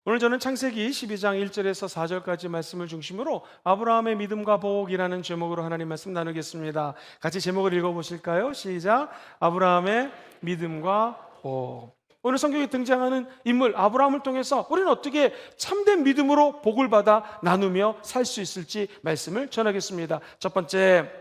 오늘 저는 창세기 12장 1절에서 4절까지 말씀을 중심으로 아브라함의 믿음과 복이라는 제목으로 하나님 말씀 나누겠습니다. 같이 제목을 읽어보실까요? 시작. 아브라함의 믿음과 복. 오늘 성경에 등장하는 인물 아브라함을 통해서 우리는 어떻게 참된 믿음으로 복을 받아 나누며 살 수 있을지 말씀을 전하겠습니다. 첫 번째,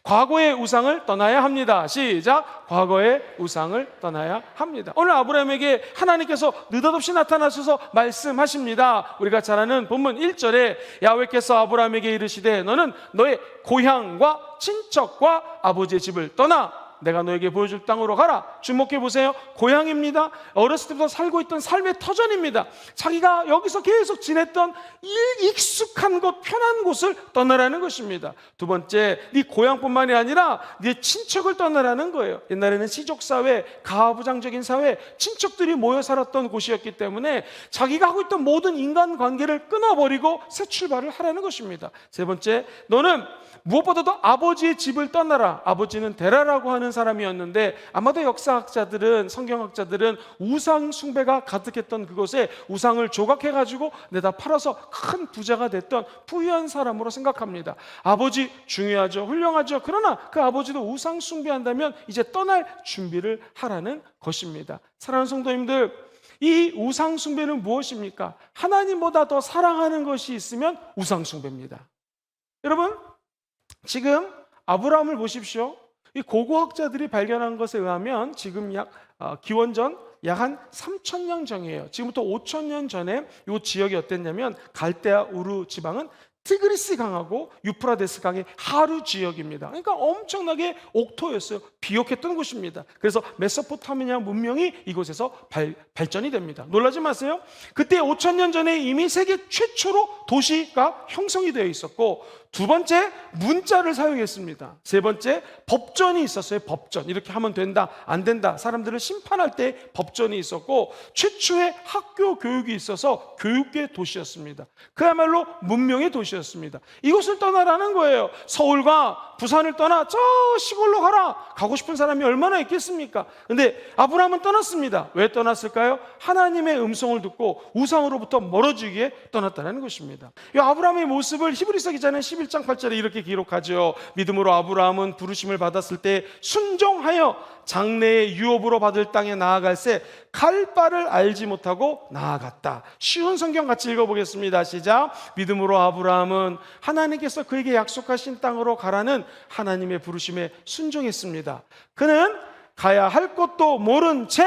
과거의 우상을 떠나야 합니다. 시작. 과거의 우상을 떠나야 합니다. 오늘 아브라함에게 하나님께서 느닷없이 나타나셔서 말씀하십니다. 우리가 잘 아는 본문 1절에 야훼께서 아브라함에게 이르시되 너는 너의 고향과 친척과 아버지의 집을 떠나 내가 너에게 보여줄 땅으로 가라. 주목해 보세요. 고향입니다. 어렸을 때부터 살고 있던 삶의 터전입니다. 자기가 여기서 계속 지냈던 익숙한 곳, 편한 곳을 떠나라는 것입니다. 두 번째, 네 고향뿐만이 아니라 네 친척을 떠나라는 거예요. 옛날에는 시족사회, 가부장적인 사회, 친척들이 모여 살았던 곳이었기 때문에 자기가 하고 있던 모든 인간관계를 끊어버리고 새 출발을 하라는 것입니다. 세 번째, 너는 무엇보다도 아버지의 집을 떠나라. 아버지는 데라라고 하는 사람이었는데 아마도 역사학자들은, 성경학자들은 우상 숭배가 가득했던 그곳에 우상을 조각해가지고 내다 팔아서 큰 부자가 됐던 부유한 사람으로 생각합니다. 아버지 중요하죠, 훌륭하죠. 그러나 그 아버지도 우상 숭배한다면 이제 떠날 준비를 하라는 것입니다. 사랑하는 성도님들, 이 우상 숭배는 무엇입니까? 하나님보다 더 사랑하는 것이 있으면 우상 숭배입니다. 여러분, 지금 아브라함을 보십시오. 이 고고학자들이 발견한 것에 의하면 지금 기원전 약 한 3,000년 전이에요. 지금부터 5,000년 전에 이 지역이 어땠냐면 갈대아 우르 지방은 티그리스 강하고 유프라데스 강의 하류 지역입니다. 그러니까 엄청나게 옥토였어요. 비옥했던 곳입니다. 그래서 메소포타미아 문명이 이곳에서 발전이 됩니다. 놀라지 마세요. 그때 5,000년 전에 이미 세계 최초로 도시가 형성이 되어 있었고, 두 번째, 문자를 사용했습니다. 세 번째, 법전이 있었어요. 법전. 이렇게 하면 된다, 안 된다. 사람들을 심판할 때 법전이 있었고, 최초의 학교 교육이 있어서 교육의 도시였습니다. 그야말로 문명의 도시였습니다. 이곳을 떠나라는 거예요. 서울과 부산을 떠나 저 시골로 가라. 가고 싶은 사람이 얼마나 있겠습니까? 근데 아브라함은 떠났습니다. 왜 떠났을까요? 하나님의 음성을 듣고 우상으로부터 멀어지기에 떠났다는 것입니다. 이 아브라함의 모습을 히브리서 기자는 11장 8절에 이렇게 기록하죠. 믿음으로 아브라함은 부르심을 받았을 때 순종하여 장래의 유업으로 받을 땅에 나아갈새 갈 바를 알지 못하고 나아갔다. 쉬운 성경 같이 읽어보겠습니다. 시작. 믿음으로 아브라함은 하나님께서 그에게 약속하신 땅으로 가라는 하나님의 부르심에 순종했습니다. 그는 가야 할 곳도 모른 채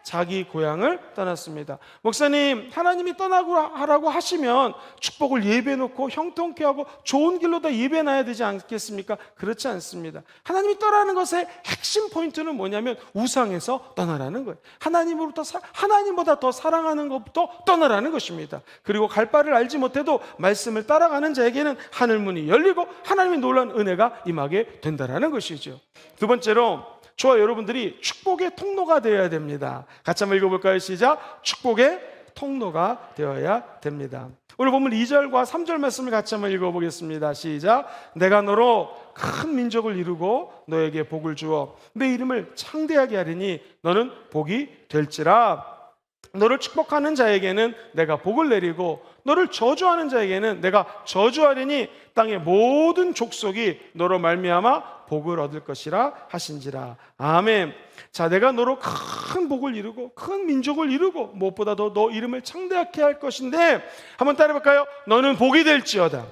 자기 고향을 떠났습니다. 목사님, 하나님이 떠나라고 하시면 축복을 예배해놓고 형통케 하고 좋은 길로 다 예배해놔야 되지 않겠습니까? 그렇지 않습니다. 하나님이 떠나는 것의 핵심 포인트는 뭐냐면 우상에서 떠나라는 거예요. 하나님보다 더 사랑하는 것부터 떠나라는 것입니다. 그리고 갈 바를 알지 못해도 말씀을 따라가는 자에게는 하늘 문이 열리고 하나님의 놀라운 은혜가 임하게 된다는 것이죠. 두 번째로, 저와 여러분들이 축복의 통로가 되어야 됩니다. 같이 한번 읽어볼까요? 시작. 축복의 통로가 되어야 됩니다. 오늘 본문 2절과 3절 말씀을 같이 한번 읽어보겠습니다. 시작. 내가 너로 큰 민족을 이루고 너에게 복을 주어 내 이름을 창대하게 하리니 너는 복이 될지라. 너를 축복하는 자에게는 내가 복을 내리고 너를 저주하는 자에게는 내가 저주하리니 땅의 모든 족속이 너로 말미암아 복을 얻을 것이라 하신지라. 아멘. 자, 내가 너로 큰 복을 이루고 큰 민족을 이루고 무엇보다도 너 이름을 창대하게 할 것인데, 한번 따라해볼까요? 너는 복이 될지어다.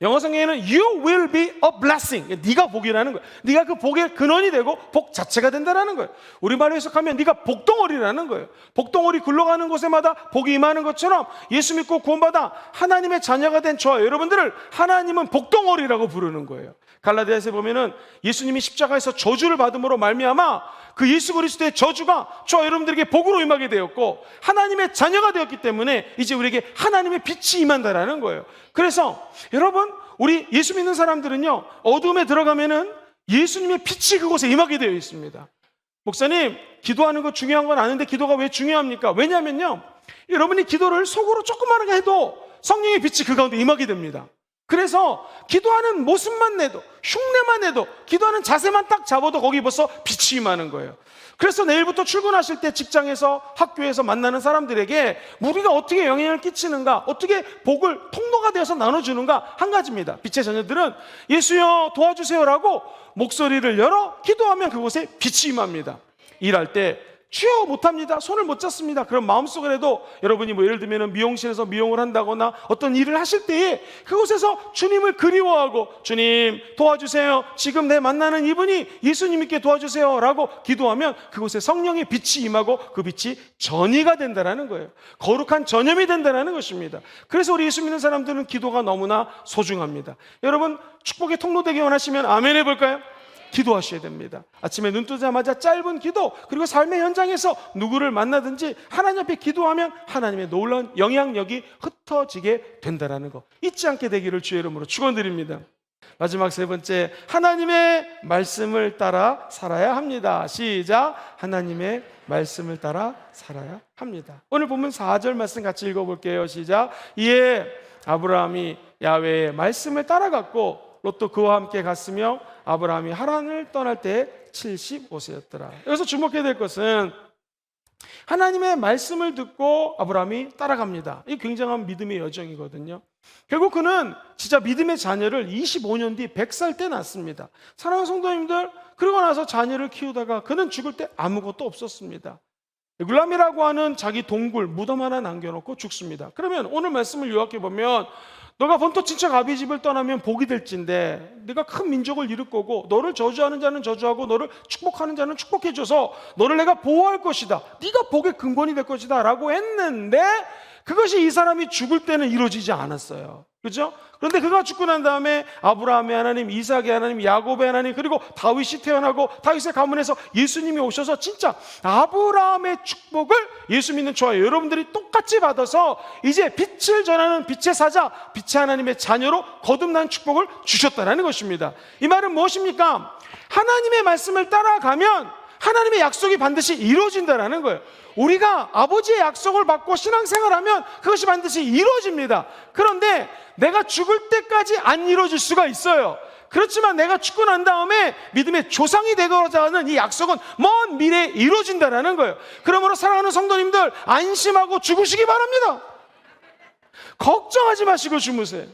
영어 성경에는 You will be a blessing. 네가 복이라는 거예요. 네가 그 복의 근원이 되고 복 자체가 된다는 거예요. 우리말로 해석하면 네가 복덩어리라는 거예요. 복덩어리 굴러가는 곳에마다 복이 임하는 것처럼 예수 믿고 구원받아 하나님의 자녀가 된 저와 여러분들을 하나님은 복덩어리라고 부르는 거예요. 갈라디아서에 보면은 예수님이 십자가에서 저주를 받음으로 말미암아 그 예수 그리스도의 저주가 저와 여러분들에게 복으로 임하게 되었고 하나님의 자녀가 되었기 때문에 이제 우리에게 하나님의 빛이 임한다라는 거예요. 그래서 여러분, 우리 예수 믿는 사람들은요, 어둠에 들어가면은 예수님의 빛이 그곳에 임하게 되어 있습니다. 목사님, 기도하는 거 중요한 건 아는데 기도가 왜 중요합니까? 왜냐하면요, 여러분이 기도를 속으로 조그마하게 해도 성령의 빛이 그 가운데 임하게 됩니다. 그래서 기도하는 모습만 내도, 흉내만 내도, 기도하는 자세만 딱 잡아도 거기 벌써 빛이 임하는 거예요. 그래서 내일부터 출근하실 때 직장에서, 학교에서 만나는 사람들에게 우리가 어떻게 영향을 끼치는가, 어떻게 복을 통로가 되어서 나눠주는가, 한 가지입니다. 빛의 자녀들은 예수여 도와주세요라고 목소리를 열어 기도하면 그곳에 빛이 임합니다. 일할 때 주여 못합니다, 손을 못 잡습니다, 그런 마음속에라도 여러분이 뭐 예를 들면 미용실에서 미용을 한다거나 어떤 일을 하실 때에 그곳에서 주님을 그리워하고 주님 도와주세요, 지금 내 만나는 이분이 예수님께 도와주세요 라고 기도하면 그곳에 성령의 빛이 임하고 그 빛이 전이가 된다는 거예요. 거룩한 전염이 된다는 것입니다. 그래서 우리 예수 믿는 사람들은 기도가 너무나 소중합니다. 여러분 축복의 통로 되기 원하시면 아멘 해볼까요? 기도하셔야 됩니다. 아침에 눈 뜨자마자 짧은 기도, 그리고 삶의 현장에서 누구를 만나든지 하나님 앞에 기도하면 하나님의 놀라운 영향력이 흩어지게 된다는 거 잊지 않게 되기를 주의 이름으로 축원드립니다. 마지막 세 번째, 하나님의 말씀을 따라 살아야 합니다. 시작. 하나님의 말씀을 따라 살아야 합니다. 오늘 본문 4절 말씀 같이 읽어볼게요. 시작. 이에 아브라함이 야훼의 말씀을 따라갔고 롯도 그와 함께 갔으며 아브라함이 하란을 떠날 때 75세였더라. 여기서 주목해야 될 것은 하나님의 말씀을 듣고 아브라함이 따라갑니다. 이 굉장한 믿음의 여정이거든요. 결국 그는 진짜 믿음의 자녀를 25년 뒤 100살 때 낳습니다. 사랑하는 성도님들, 그러고 나서 자녀를 키우다가 그는 죽을 때 아무것도 없었습니다. 에굴람이라고 하는 자기 동굴 무덤 하나 남겨놓고 죽습니다. 그러면 오늘 말씀을 요약해 보면 너가 본토 친척 아비 집을 떠나면 복이 될진데 네가 큰 민족을 이룰 거고 너를 저주하는 자는 저주하고 너를 축복하는 자는 축복해줘서 너를 내가 보호할 것이다, 네가 복의 근본이 될 것이다 라고 했는데 그것이 이 사람이 죽을 때는 이루어지지 않았어요. 그렇죠? 그런데 그가 죽고 난 다음에 아브라함의 하나님, 이삭의 하나님, 야곱의 하나님, 그리고 다윗이 태어나고 다윗의 가문에서 예수님이 오셔서 진짜 아브라함의 축복을 예수 믿는 저와 여러분들이 똑같이 받아서 이제 빛을 전하는 빛의 사자, 빛의 하나님의 자녀로 거듭난 축복을 주셨다는 것입니다. 이 말은 무엇입니까? 하나님의 말씀을 따라가면 하나님의 약속이 반드시 이루어진다는 거예요. 우리가 아버지의 약속을 받고 신앙생활하면 그것이 반드시 이루어집니다. 그런데 내가 죽을 때까지 안 이루어질 수가 있어요. 그렇지만 내가 죽고 난 다음에 믿음의 조상이 되고자 하는 이 약속은 먼 미래에 이루어진다는 거예요. 그러므로 사랑하는 성도님들, 안심하고 죽으시기 바랍니다. 걱정하지 마시고 주무세요.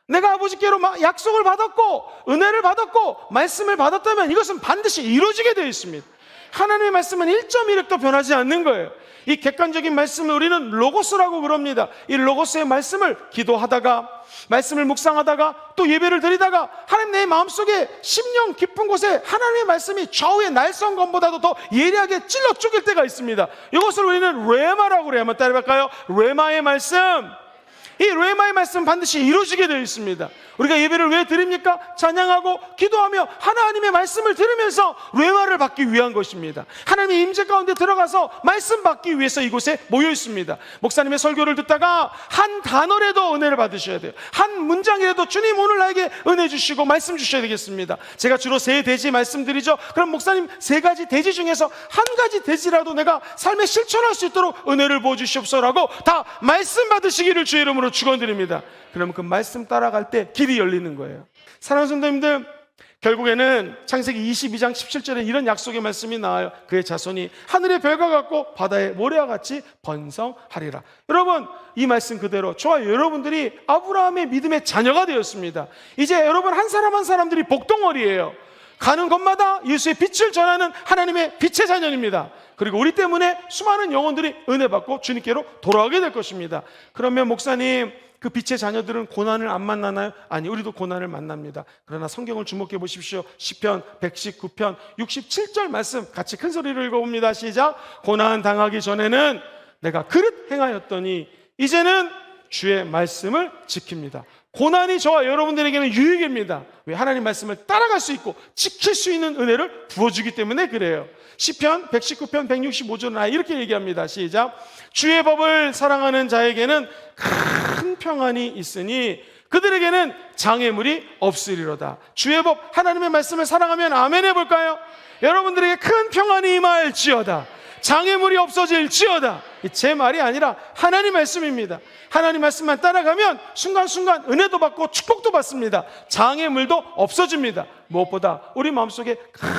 내가 아버지께로 약속을 받았고 은혜를 받았고 말씀을 받았다면 이것은 반드시 이루어지게 되어 있습니다. 하나님의 말씀은 1.1획도 변하지 않는 거예요. 이 객관적인 말씀을 우리는 로고스라고 그럽니다. 이 로고스의 말씀을 기도하다가, 말씀을 묵상하다가, 또 예배를 드리다가 하나님 내 마음속에 심령 깊은 곳에 하나님의 말씀이 좌우의 날성검보다도 더 예리하게 찔러 죽일 때가 있습니다. 이것을 우리는 레마라고 그래요. 한번 따라해볼까요? 레마의 말씀. 이 레마의 말씀은 반드시 이루어지게 되어 있습니다. 우리가 예배를 왜 드립니까? 찬양하고 기도하며 하나님의 말씀을 들으면서 레마를 받기 위한 것입니다. 하나님의 임재 가운데 들어가서 말씀 받기 위해서 이곳에 모여 있습니다. 목사님의 설교를 듣다가 한 단어라도 은혜를 받으셔야 돼요. 한 문장이라도 주님 오늘 나에게 은혜 주시고 말씀 주셔야 되겠습니다. 제가 주로 세 대지 말씀드리죠. 그럼 목사님 세 가지 대지 중에서 한 가지 대지라도 내가 삶에 실천할 수 있도록 은혜를 부어주시옵소서라고 다 말씀 받으시기를 주의 이름으로 축원드립니다. 그러면 그 말씀 따라갈 때 길이 열리는 거예요. 사랑하는 성도님들, 결국에는 창세기 22장 17절에 이런 약속의 말씀이 나와요. 그의 자손이 하늘의 별과 같고 바다의 모래와 같이 번성하리라. 여러분, 이 말씀 그대로 저와 여러분들이 아브라함의 믿음의 자녀가 되었습니다. 이제 여러분 한 사람 한 사람들이 복덩어리예요. 가는 곳마다 예수의 빛을 전하는 하나님의 빛의 자녀입니다. 그리고 우리 때문에 수많은 영혼들이 은혜 받고 주님께로 돌아오게 될 것입니다. 그러면 목사님, 그 빛의 자녀들은 고난을 안 만나나요? 아니, 우리도 고난을 만납니다. 그러나 성경을 주목해 보십시오. 시편 119편 67절 말씀 같이 큰 소리로 읽어봅니다. 시작. 고난 당하기 전에는 내가 그릇 행하였더니 이제는 주의 말씀을 지킵니다. 고난이 저와 여러분들에게는 유익입니다. 왜? 하나님 말씀을 따라갈 수 있고 지킬 수 있는 은혜를 부어주기 때문에 그래요. 시편 119편 165절은 이렇게 얘기합니다. 시작. 주의 법을 사랑하는 자에게는 큰 평안이 있으니 그들에게는 장애물이 없으리로다. 주의 법, 하나님의 말씀을 사랑하면 아멘 해볼까요? 여러분들에게 큰 평안이 임할지어다. 장애물이 없어질지어다. 제 말이 아니라 하나님 말씀입니다. 하나님 말씀만 따라가면 순간순간 은혜도 받고 축복도 받습니다. 장애물도 없어집니다. 무엇보다 우리 마음속에 큰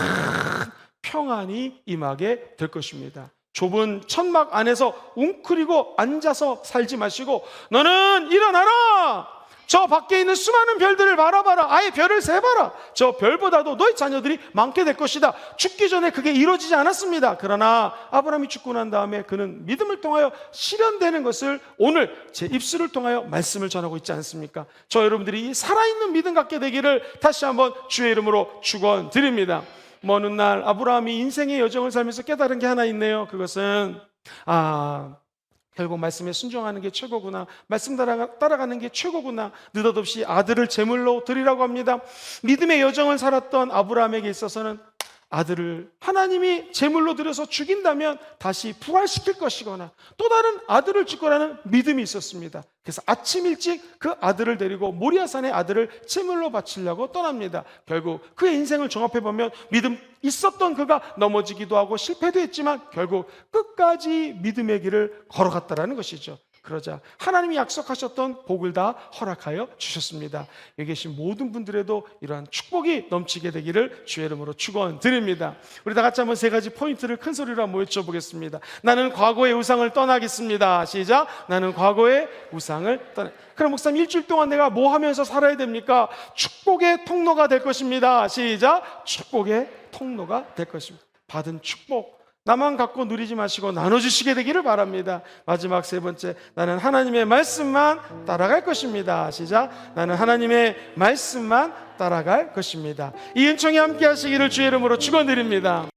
평안이 임하게 될 것입니다. 좁은 천막 안에서 웅크리고 앉아서 살지 마시고 너는 일어나라! 저 밖에 있는 수많은 별들을 바라봐라. 아예 별을 세봐라. 저 별보다도 너희 자녀들이 많게 될 것이다. 죽기 전에 그게 이루어지지 않았습니다. 그러나 아브라함이 죽고 난 다음에 그는 믿음을 통하여 실현되는 것을 오늘 제 입술을 통하여 말씀을 전하고 있지 않습니까? 저 여러분들이 이 살아있는 믿음 갖게 되기를 다시 한번 주의 이름으로 축원드립니다. 먼 훗날 아브라함이 인생의 여정을 살면서 깨달은 게 하나 있네요. 그것은 결국 말씀에 순종하는 게 최고구나. 말씀 따라가는 게 최고구나. 느닷없이 아들을 제물로 드리라고 합니다. 믿음의 여정을 살았던 아브라함에게 있어서는 아들을 하나님이 제물로 드려서 죽인다면 다시 부활시킬 것이거나 또 다른 아들을 줄 거라는 믿음이 있었습니다. 그래서 아침 일찍 그 아들을 데리고 모리아산의 아들을 제물로 바치려고 떠납니다. 결국 그의 인생을 종합해보면 믿음 있었던 그가 넘어지기도 하고 실패도 했지만 결국 끝까지 믿음의 길을 걸어갔다는 것이죠. 그러자 하나님이 약속하셨던 복을 다 허락하여 주셨습니다. 여기 계신 모든 분들에도 이러한 축복이 넘치게 되기를 주의 이름으로 축원드립니다. 우리 다 같이 한번 세 가지 포인트를 큰 소리로 한번 외쳐보겠습니다. 나는 과거의 우상을 떠나겠습니다. 시작. 나는 과거의 우상을 떠나. 그럼 목사님 일주일 동안 내가 뭐 하면서 살아야 됩니까? 축복의 통로가 될 것입니다. 시작. 축복의 통로가 될 것입니다. 받은 축복 나만 갖고 누리지 마시고 나눠주시게 되기를 바랍니다. 마지막 세 번째, 나는 하나님의 말씀만 따라갈 것입니다. 시작. 나는 하나님의 말씀만 따라갈 것입니다. 이 은총이 함께 하시기를 주의 이름으로 축원드립니다.